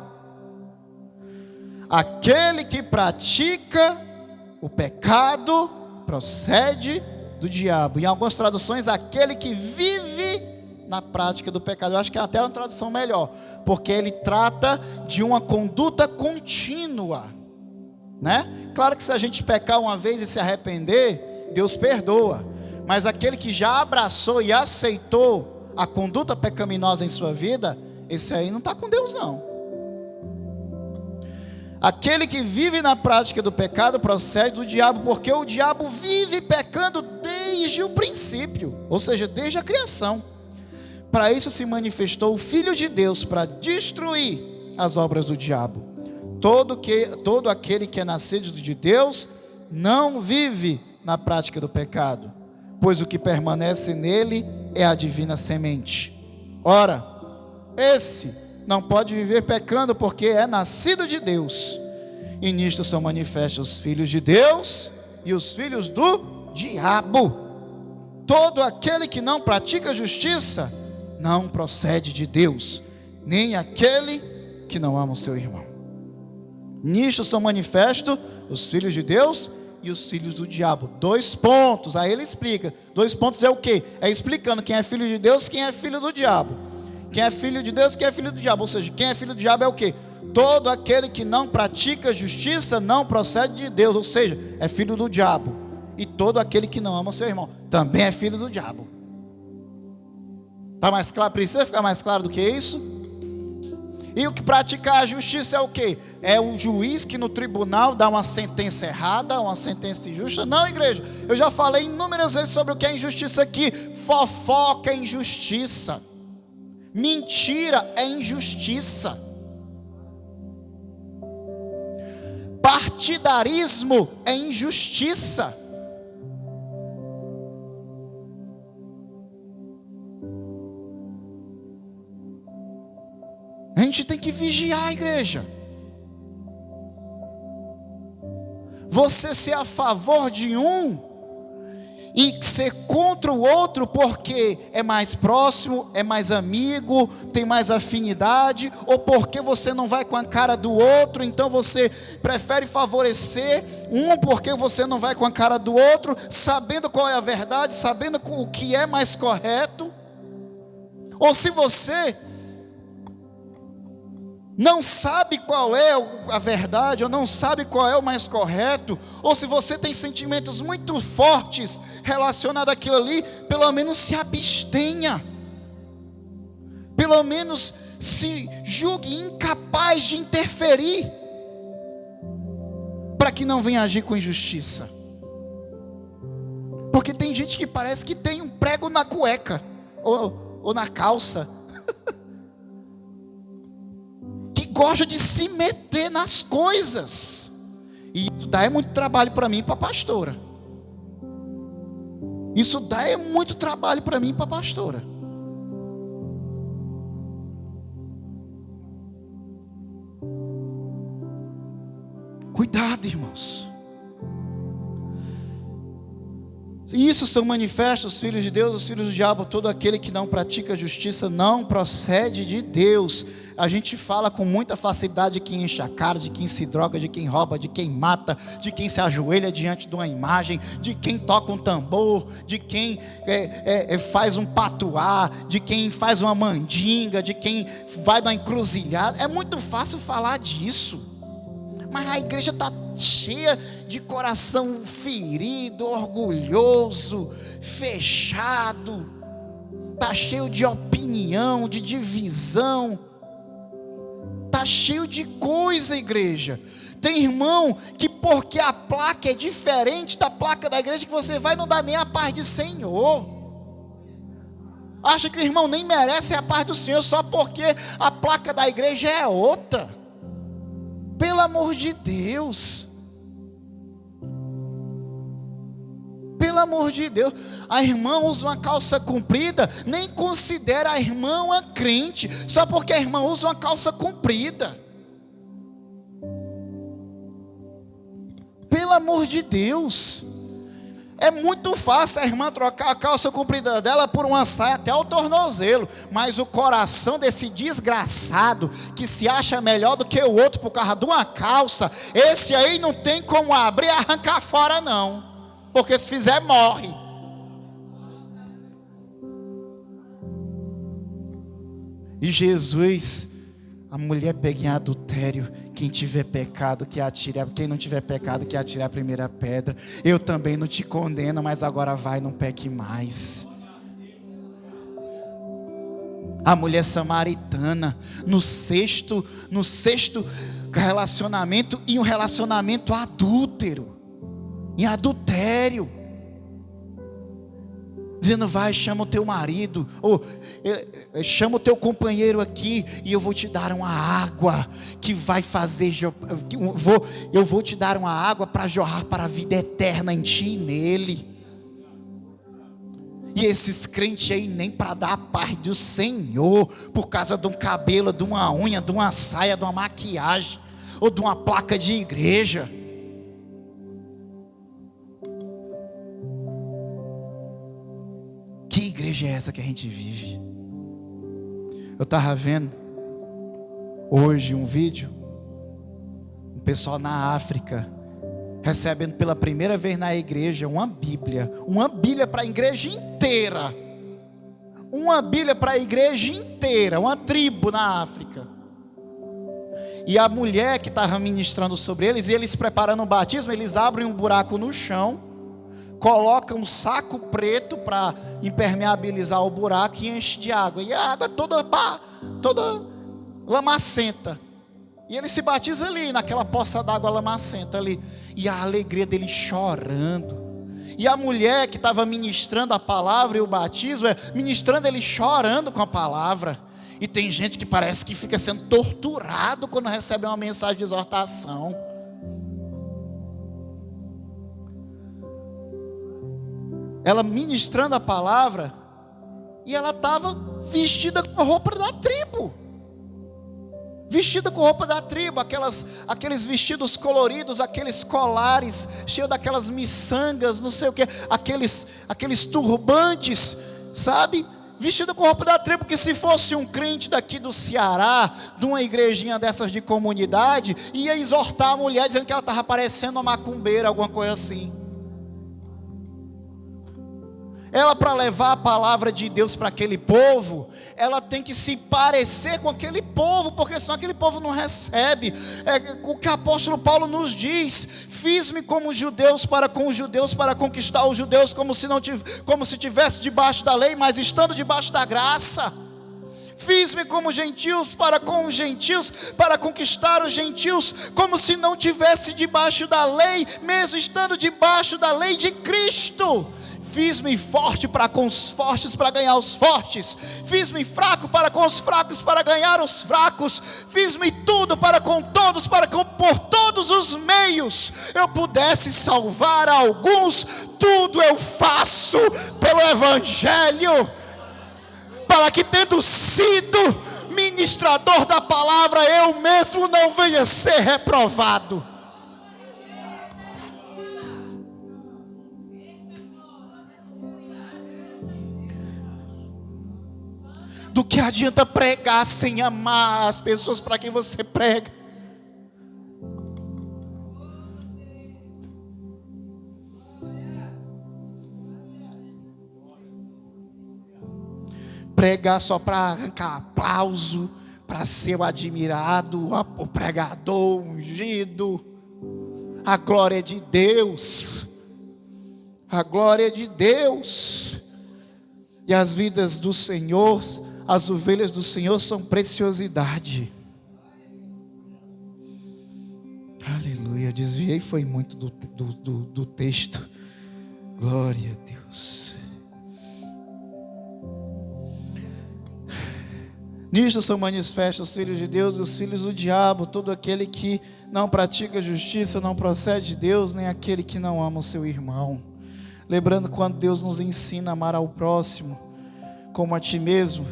Aquele que pratica o pecado procede do diabo. Em algumas traduções, aquele que vive na prática do pecado. Eu acho que é até uma tradução melhor, porque ele trata de uma conduta contínua, né? Claro que se a gente pecar uma vez e se arrepender, Deus perdoa. Mas aquele que já abraçou e aceitou a conduta pecaminosa em sua vida, esse aí não está com Deus não. Aquele que vive na prática do pecado procede do diabo, porque o diabo vive pecando desde o princípio, ou seja, desde a criação. Para isso se manifestou o Filho de Deus, para destruir as obras do diabo. Todo aquele que é nascido de Deus não vive na prática do pecado, pois o que permanece nele é a divina semente. Ora, esse não pode viver pecando, porque é nascido de Deus. E nisto são manifestos os filhos de Deus e os filhos do diabo. Todo aquele que não pratica justiça não procede de Deus, nem aquele que não ama o seu irmão. Nisto são manifestos os filhos de Deus e os filhos do diabo. 2 pontos, aí ele explica. 2 pontos é o quê? É explicando quem é filho de Deus, quem é filho do diabo. Quem é filho de Deus, quem é filho do diabo. Ou seja, quem é filho do diabo é o quê? Todo aquele que não pratica justiça não procede de Deus, ou seja, é filho do diabo. E todo aquele que não ama o seu irmão também é filho do diabo. Está mais claro? Precisa ficar mais claro do que isso? E o que praticar a justiça é o quê? É o juiz que no tribunal dá uma sentença errada, uma sentença injusta? Não, igreja, eu já falei inúmeras vezes sobre o que é injustiça aqui. Fofoca é injustiça. Mentira é injustiça. Partidarismo é injustiça. A gente tem que vigiar a igreja. Você ser a favor de um e ser contra o outro porque é mais próximo, é mais amigo, tem mais afinidade, ou porque você não vai com a cara do outro, então você prefere favorecer um porque você não vai com a cara do outro, sabendo qual é a verdade, sabendo o que é mais correto. Ou se você não sabe qual é a verdade, ou não sabe qual é o mais correto, ou se você tem sentimentos muito fortes relacionados àquilo ali, pelo menos se abstenha, pelo menos se julgue incapaz de interferir, para que não venha agir com injustiça. Porque tem gente que parece que tem um prego na cueca, ou na calça, gosta de se meter nas coisas, e isso dá muito trabalho para mim e para a pastora. Isso dá muito trabalho para mim e para a pastora. Cuidado, irmãos. Isso são manifestos os filhos de Deus, os filhos do diabo. Todo aquele que não pratica justiça não procede de Deus. A gente fala com muita facilidade de quem enche a cara, de quem se droga, de quem rouba, de quem mata, de quem se ajoelha diante de uma imagem, de quem toca um tambor, de quem faz um patuá, de quem faz uma mandinga, de quem vai na encruzilhada. É muito fácil falar disso, mas a igreja está cheia de coração ferido, orgulhoso, fechado, está cheio de opinião, de divisão, está cheio de coisa, igreja. Tem irmão que porque a placa é diferente da placa da igreja que você vai, não dá nem a paz do Senhor. Acha que o irmão nem merece a paz do Senhor só porque a placa da igreja é outra. Pelo amor de Deus. Pelo amor de Deus. A irmã usa uma calça comprida, nem considera a irmã uma crente, só porque a irmã usa uma calça comprida. Pelo amor de Deus. É muito fácil a irmã trocar a calça comprida dela por uma saia até o tornozelo, mas o coração desse desgraçado, que se acha melhor do que o outro por causa de uma calça, esse aí não tem como abrir e arrancar fora não, porque se fizer morre. E Jesus, a mulher pega em adultério. Quem tiver pecado, que atire. Quem não tiver pecado, que atire a primeira pedra. Eu também não te condeno, mas agora vai, não peque mais. A mulher samaritana, no sexto relacionamento, e um relacionamento adúltero, em adultério, dizendo: vai, chama o teu marido, ou chama o teu companheiro aqui, e eu vou te dar uma água, que vai fazer, eu vou te dar uma água para jorrar para a vida eterna em ti e nele. E esses crentes aí, nem para dar a paz do Senhor, por causa de um cabelo, de uma unha, de uma saia, de uma maquiagem, ou de uma placa de igreja. Que igreja é essa que a gente vive? Eu estava vendo hoje um vídeo, um pessoal na África recebendo pela primeira vez na igreja uma Bíblia para a igreja inteira, uma tribo na África. E a mulher que estava ministrando sobre eles, e eles preparando o batismo, eles abrem um buraco no chão, colocam um saco preto para impermeabilizar o buraco e enche de água. E a água toda lamacenta. E ele se batiza ali, naquela poça d'água lamacenta ali. E a alegria dele chorando. E a mulher que estava ministrando a palavra e o batismo, ministrando ele chorando com a palavra. E tem gente que parece que fica sendo torturado quando recebe uma mensagem de exortação. Ela ministrando a palavra, e ela estava vestida com a roupa da tribo. Aqueles vestidos coloridos, aqueles colares, cheios daquelas miçangas, não sei o que, aqueles turbantes, sabe? Vestida com roupa da tribo, que se fosse um crente daqui do Ceará, de uma igrejinha dessas de comunidade, ia exortar a mulher, dizendo que ela estava parecendo uma macumbeira, alguma coisa assim. Ela, para levar a palavra de Deus para aquele povo, ela tem que se parecer com aquele povo, porque senão aquele povo não recebe. É o que o apóstolo Paulo nos diz: fiz-me como judeus para com os judeus, para conquistar os judeus, como se tivesse debaixo da lei, mas estando debaixo da graça. Fiz-me como gentios para com os gentios, para conquistar os gentios, como se não tivesse debaixo da lei, mesmo estando debaixo da lei de Cristo. Fiz-me forte para com os fortes, para ganhar os fortes. Fiz-me fraco para com os fracos, para ganhar os fracos. Fiz-me tudo para com todos, para que por todos os meios eu pudesse salvar alguns. Tudo eu faço pelo Evangelho, para que, tendo sido ministrador da palavra, eu mesmo não venha ser reprovado. Do que adianta pregar sem amar as pessoas para quem você prega? Pregar só para arrancar aplauso, para ser o admirado, o pregador ungido. A glória é de Deus. A glória é de Deus. E as vidas do Senhor, as ovelhas do Senhor são preciosidade. Aleluia. Desviei foi muito do texto. Glória a Deus. Nisto são manifestos os filhos de Deus e os filhos do diabo, todo aquele que não pratica justiça, não procede de Deus, nem aquele que não ama o seu irmão. Lembrando quando Deus nos ensina a amar ao próximo como a ti mesmo.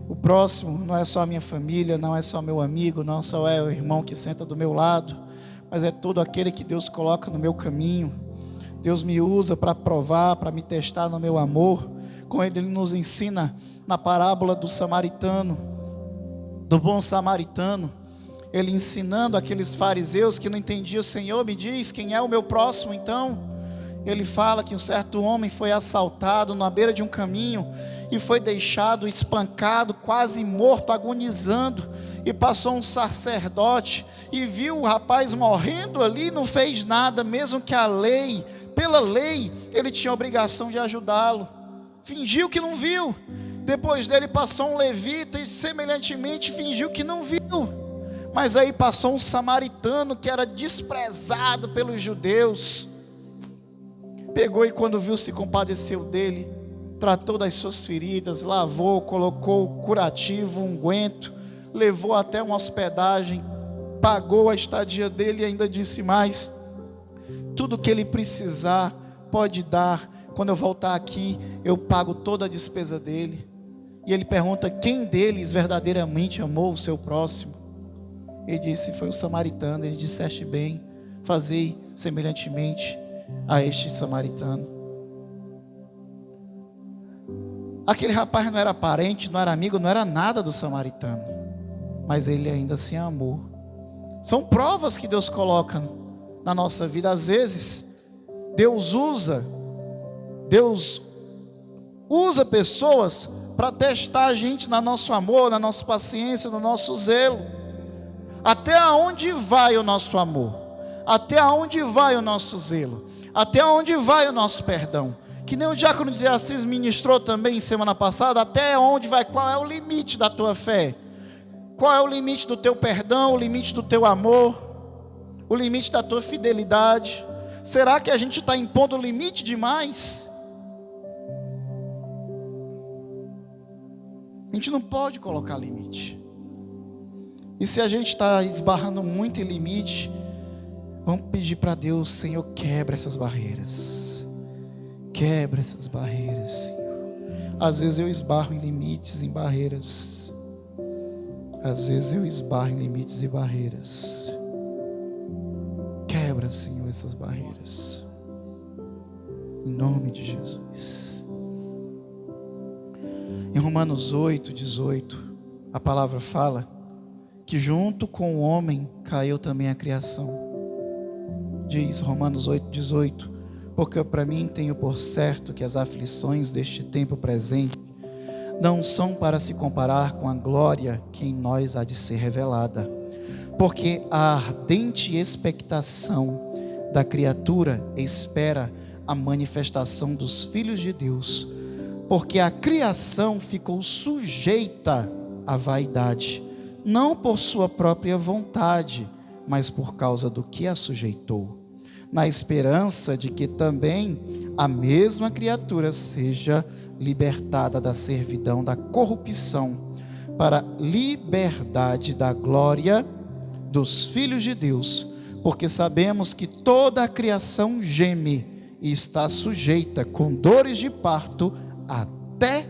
O próximo não é só a minha família, não é só meu amigo, não só é o irmão que senta do meu lado, mas é todo aquele que Deus coloca no meu caminho. Deus me usa para provar, para me testar no meu amor. Como Ele nos ensina na parábola do samaritano, do bom samaritano, Ele ensinando aqueles fariseus que não entendiam: Senhor, me diz quem é o meu próximo então. Ele fala que um certo homem foi assaltado na beira de um caminho e foi deixado espancado, quase morto, agonizando. E passou um sacerdote e viu o rapaz morrendo ali, não fez nada, mesmo que a lei, pela lei, ele tinha a obrigação de ajudá-lo. Fingiu que não viu. Depois dele passou um levita e semelhantemente fingiu que não viu. Mas aí passou um samaritano que era desprezado pelos judeus. Pegou e quando viu, se compadeceu dele, tratou das suas feridas, lavou, colocou curativo, unguento, levou até uma hospedagem, pagou a estadia dele e ainda disse mais: tudo que ele precisar pode dar, quando eu voltar aqui eu pago toda a despesa dele. E ele pergunta: quem deles verdadeiramente amou o seu próximo? Ele disse: foi o samaritano. Ele disseste bem, fazei semelhantemente a este samaritano. Aquele rapaz não era parente, não era amigo, não era nada do samaritano, mas ele ainda assim amou. São provas que Deus coloca na nossa vida. Às vezes Deus usa pessoas para testar a gente no nosso amor, na nossa paciência, no nosso zelo. Até onde vai o nosso amor? Até onde vai o nosso zelo? Até onde vai o nosso perdão? Que nem o diácono de Assis ministrou também semana passada. Até onde vai? Qual é o limite da tua fé? Qual é o limite do teu perdão? O limite do teu amor? O limite da tua fidelidade? Será que a gente está impondo limite demais? A gente não pode colocar limite. E se a gente está esbarrando muito em limite, vamos pedir para Deus: Senhor, quebra essas barreiras. Quebra essas barreiras, Senhor. Às vezes eu esbarro em limites, em barreiras. Às vezes eu esbarro em limites e barreiras. Quebra, Senhor, essas barreiras. Em nome de Jesus. Em Romanos 8:18, a palavra fala que junto com o homem caiu também a criação. Diz Romanos 8:18: porque para mim tenho por certo que as aflições deste tempo presente não são para se comparar com a glória que em nós há de ser revelada. Porque a ardente expectação da criatura espera a manifestação dos filhos de Deus. Porque a criação ficou sujeita à vaidade, não por sua própria vontade, mas por causa do que a sujeitou, na esperança de que também a mesma criatura seja libertada da servidão da corrupção, para a liberdade da glória dos filhos de Deus. Porque sabemos que toda a criação geme e está sujeita com dores de parto até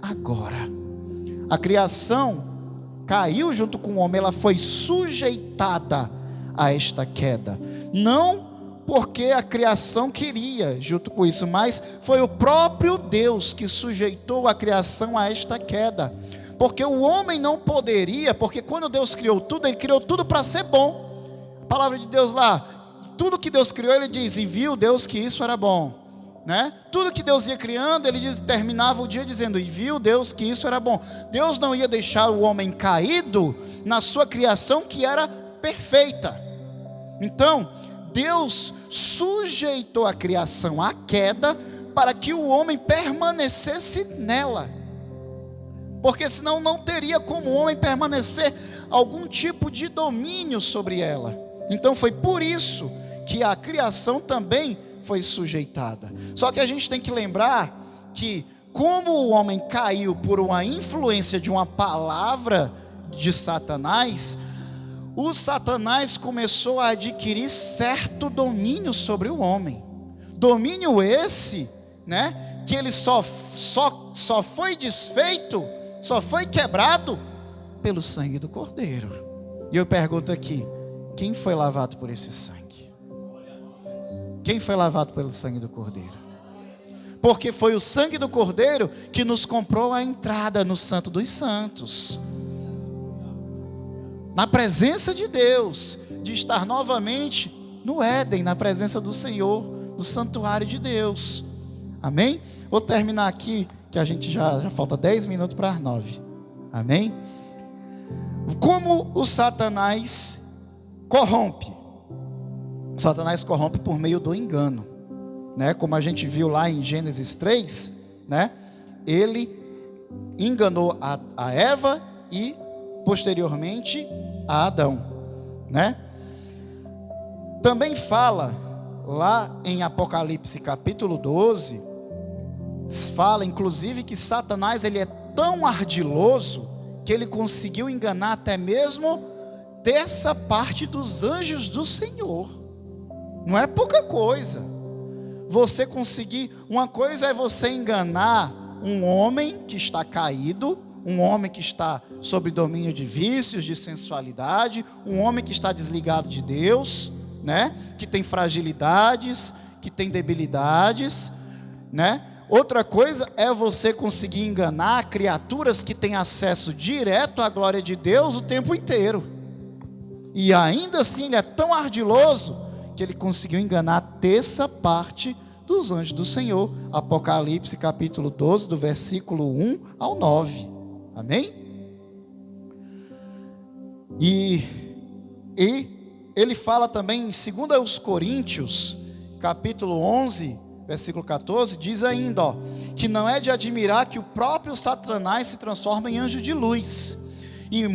agora. A criação caiu junto com o homem, ela foi sujeitada a esta queda, não porque a criação queria junto com isso, mas foi o próprio Deus que sujeitou a criação a esta queda, porque o homem não poderia, porque quando Deus criou tudo, Ele criou tudo para ser bom. A palavra de Deus lá, tudo que Deus criou, Ele diz: e viu Deus que isso era bom, né? Tudo que Deus ia criando, Ele terminava o dia dizendo: e viu Deus que isso era bom. Deus não ia deixar o homem caído na sua criação que era perfeita. Então Deus sujeitou a criação à queda para que o homem permanecesse nela. Porque senão não teria como o homem permanecer algum tipo de domínio sobre ela. Então foi por isso que a criação também foi sujeitada. Só que a gente tem que lembrar que, como o homem caiu por uma influência de uma palavra de Satanás, o Satanás começou a adquirir certo domínio sobre o homem. Domínio esse, né, que ele só foi desfeito, só foi quebrado pelo sangue do Cordeiro. E eu pergunto aqui, quem foi lavado por esse sangue? Quem foi lavado pelo sangue do Cordeiro? Porque foi o sangue do Cordeiro que nos comprou a entrada no Santo dos Santos, na presença de Deus, de estar novamente no Éden, na presença do Senhor, no santuário de Deus. Amém? Vou terminar aqui, que a gente já falta 10 minutos para as 9. Amém? Como o Satanás corrompe? O Satanás corrompe por meio do engano, né? Como a gente viu lá em Gênesis 3, né? Ele enganou a Eva e posteriormente a Adão, né? Também fala lá em Apocalipse capítulo 12, fala inclusive que Satanás ele é tão ardiloso que ele conseguiu enganar até mesmo terça parte dos anjos do Senhor. Não é pouca coisa. Você conseguir, uma coisa é você enganar um homem que está caído, um homem que está sob domínio de vícios, de sensualidade, um homem que está desligado de Deus, né? Que tem fragilidades, que tem debilidades, né? Outra coisa é você conseguir enganar criaturas que têm acesso direto à glória de Deus o tempo inteiro. E ainda assim ele é tão ardiloso que ele conseguiu enganar a terça parte dos anjos do Senhor. Apocalipse capítulo 12, do versículo 1 ao 9. Amém? E ele fala também em 2 Coríntios, capítulo 11, versículo 14, diz ainda, ó, que não é de admirar que o próprio Satanás se transforma em anjo de luz. E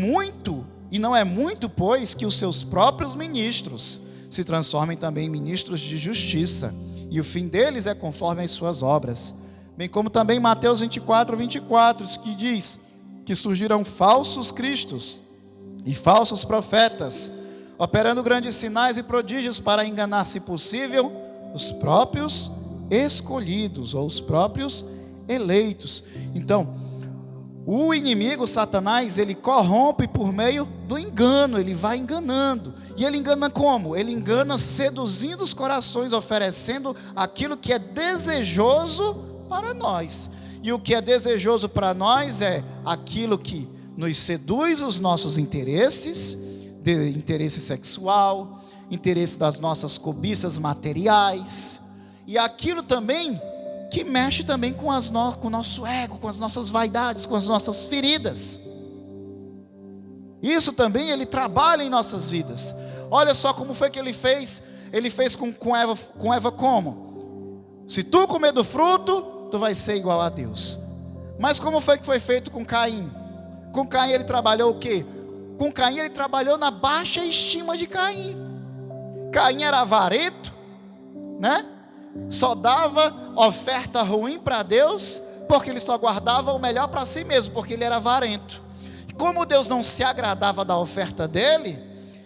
não é muito, pois, que os seus próprios ministros se transformem também em ministros de justiça, e o fim deles é conforme as suas obras. Bem como também Mateus 24, 24, que diz que surgirão falsos cristos e falsos profetas, operando grandes sinais e prodígios para enganar, se possível, os próprios escolhidos ou os próprios eleitos. Então, o inimigo, Satanás, ele corrompe por meio do engano, ele vai enganando. E ele engana como? Ele engana seduzindo os corações, oferecendo aquilo que é desejoso para nós. E o que é desejoso para nós é aquilo que nos seduz os nossos interesses, de interesse sexual, interesse das nossas cobiças materiais, e aquilo também que mexe também com o nosso ego, com as nossas vaidades, com as nossas feridas. Isso também ele trabalha em nossas vidas. Olha só como foi que ele fez com Eva como? Se tu comer do fruto, tu vai ser igual a Deus. Mas como foi que foi feito com Caim? Com Caim ele trabalhou o quê? Com Caim ele trabalhou na baixa estima de Caim. Caim era avarento, né? Só dava oferta ruim para Deus, porque ele só guardava o melhor para si mesmo, porque ele era avarento. E como Deus não se agradava da oferta dele,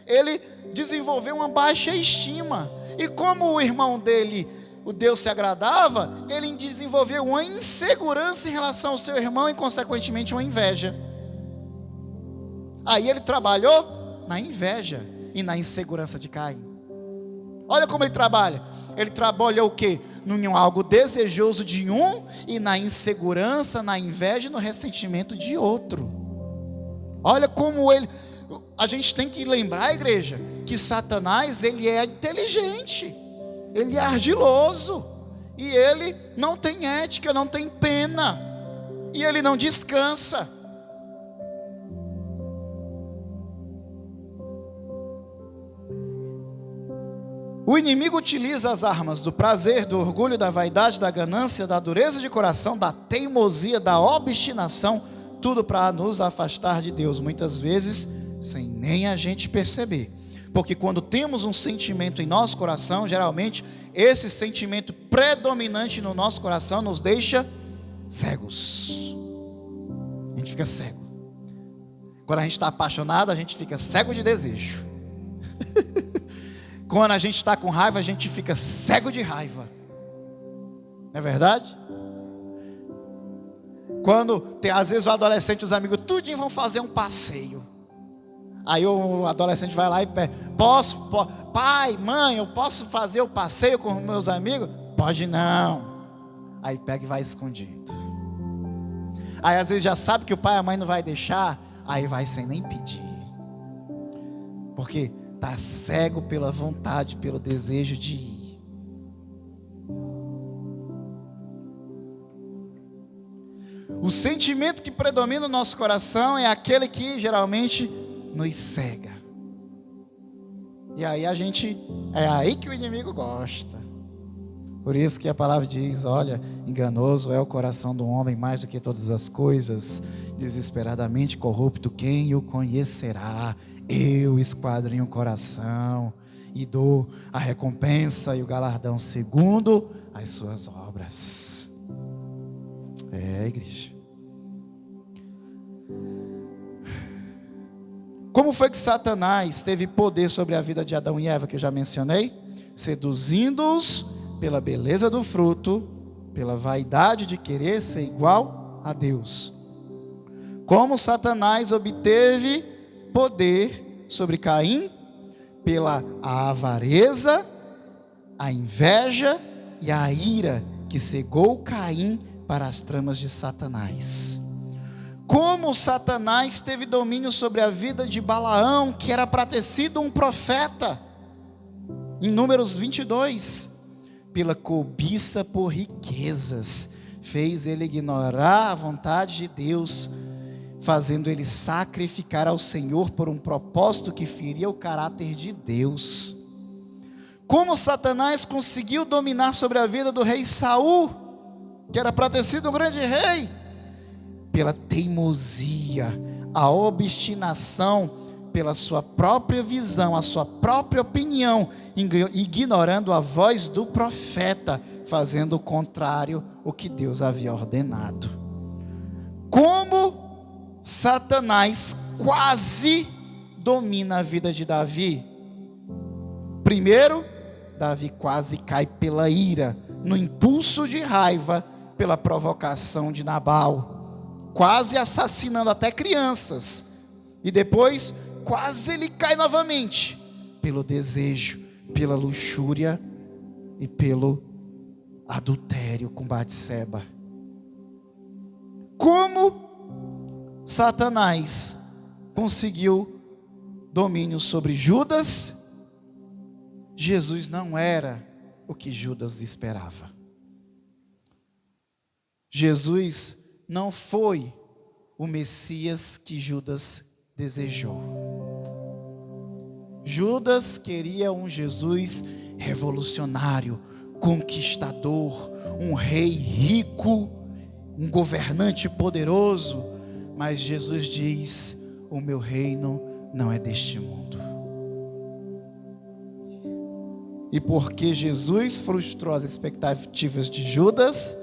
ele desenvolveu uma baixa estima. E como o irmão dele, o Deus se agradava, ele desenvolveu uma insegurança em relação ao seu irmão e consequentemente uma inveja. Aí ele trabalhou na inveja e na insegurança de Caim. Olha como ele trabalha. Ele trabalhou o quê? Em algo desejoso de um e na insegurança, na inveja e no ressentimento de outro. Olha como ele... A gente tem que lembrar, igreja, que Satanás, ele é inteligente, ele é ardiloso, e ele não tem ética, não tem pena, e ele não descansa. O inimigo utiliza as armas do prazer, do orgulho, da vaidade, da ganância, da dureza de coração, da teimosia, da obstinação, tudo para nos afastar de Deus, muitas vezes sem nem a gente perceber. Porque quando temos um sentimento em nosso coração, geralmente esse sentimento predominante no nosso coração nos deixa cegos. A gente fica cego. Quando a gente está apaixonado, a gente fica cego de desejo. Quando a gente está com raiva, a gente fica cego de raiva. Não é verdade? Quando tem, às vezes o adolescente e os amigos tudinho vão fazer um passeio. Aí o adolescente vai lá e pede: pai, mãe, eu posso fazer o passeio com os meus amigos? Pode não. Aí pega e vai escondido. Aí às vezes já sabe que o pai e a mãe não vai deixar, aí vai sem nem pedir. Porque está cego pela vontade, pelo desejo de ir. O sentimento que predomina no nosso coração é aquele que geralmente nos cega. E aí é aí que o inimigo gosta. Por isso que a palavra diz: olha, enganoso é o coração do homem mais do que todas as coisas, desesperadamente corrupto, quem o conhecerá? Eu esquadrinho o coração e dou a recompensa e o galardão segundo as suas obras. Igreja. Como foi que Satanás teve poder sobre a vida de Adão e Eva, que eu já mencionei? Seduzindo-os pela beleza do fruto, pela vaidade de querer ser igual a Deus. Como Satanás obteve poder sobre Caim? Pela avareza, a inveja e a ira que cegou Caim para as tramas de Satanás. Como Satanás teve domínio sobre a vida de Balaão, que era para ter sido um profeta, em Números 22, pela cobiça por riquezas, fez ele ignorar a vontade de Deus, fazendo ele sacrificar ao Senhor por um propósito que feria o caráter de Deus. Como Satanás conseguiu dominar sobre a vida do rei Saul, que era para ter sido um grande rei? Pela teimosia, a obstinação, pela sua própria visão, a sua própria opinião, ignorando a voz do profeta, fazendo o contrário ao que Deus havia ordenado. Como Satanás quase domina a vida de Davi? Primeiro, Davi quase cai pela ira, no impulso de raiva, pela provocação de Nabal, quase assassinando até crianças. E depois, quase ele cai novamente, pelo desejo, pela luxúria e pelo adultério com Batseba. Como Satanás conseguiu domínio sobre Judas? Jesus não era o que Judas esperava. Jesus não foi o Messias que Judas desejou. Judas queria um Jesus revolucionário, conquistador, um rei rico, um governante poderoso. Mas Jesus diz: o meu reino não é deste mundo. E porque Jesus frustrou as expectativas de Judas,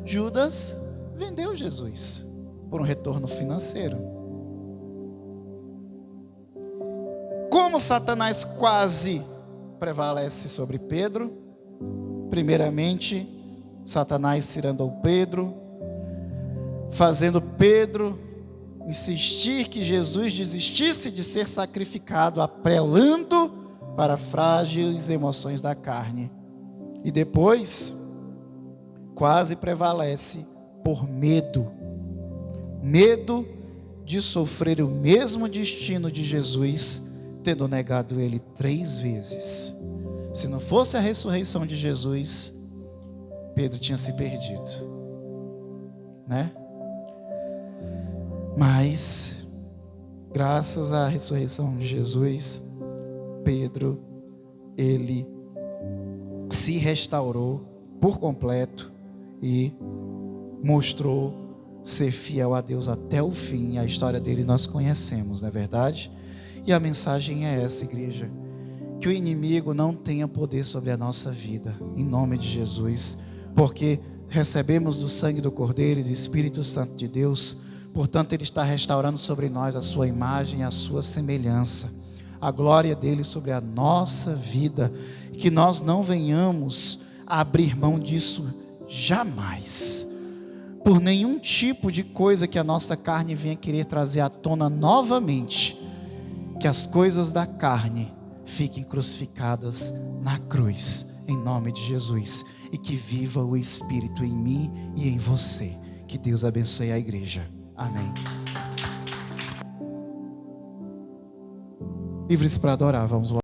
Judas vendeu Jesus por um retorno financeiro. Como Satanás quase prevalece sobre Pedro? Primeiramente, Satanás cirandou Pedro, fazendo Pedro insistir que Jesus desistisse de ser sacrificado, apelando para frágeis emoções da carne. E depois, quase prevalece por medo. Medo de sofrer o mesmo destino de Jesus, tendo negado ele 3 vezes. Se não fosse a ressurreição de Jesus, Pedro tinha se perdido, né? Mas, graças à ressurreição de Jesus, Pedro, ele se restaurou por completo e mostrou ser fiel a Deus até o fim. A história dele nós conhecemos, não é verdade? E a mensagem é essa, igreja: que o inimigo não tenha poder sobre a nossa vida, em nome de Jesus, porque recebemos do sangue do Cordeiro e do Espírito Santo de Deus. Portanto, Ele está restaurando sobre nós a sua imagem, a sua semelhança, a glória dele sobre a nossa vida, que nós não venhamos a abrir mão disso jamais, por nenhum tipo de coisa que a nossa carne venha querer trazer à tona novamente. Que as coisas da carne fiquem crucificadas na cruz, em nome de Jesus, e que viva o Espírito em mim e em você. Que Deus abençoe a igreja. Amém. Livres para adorar, vamos lá.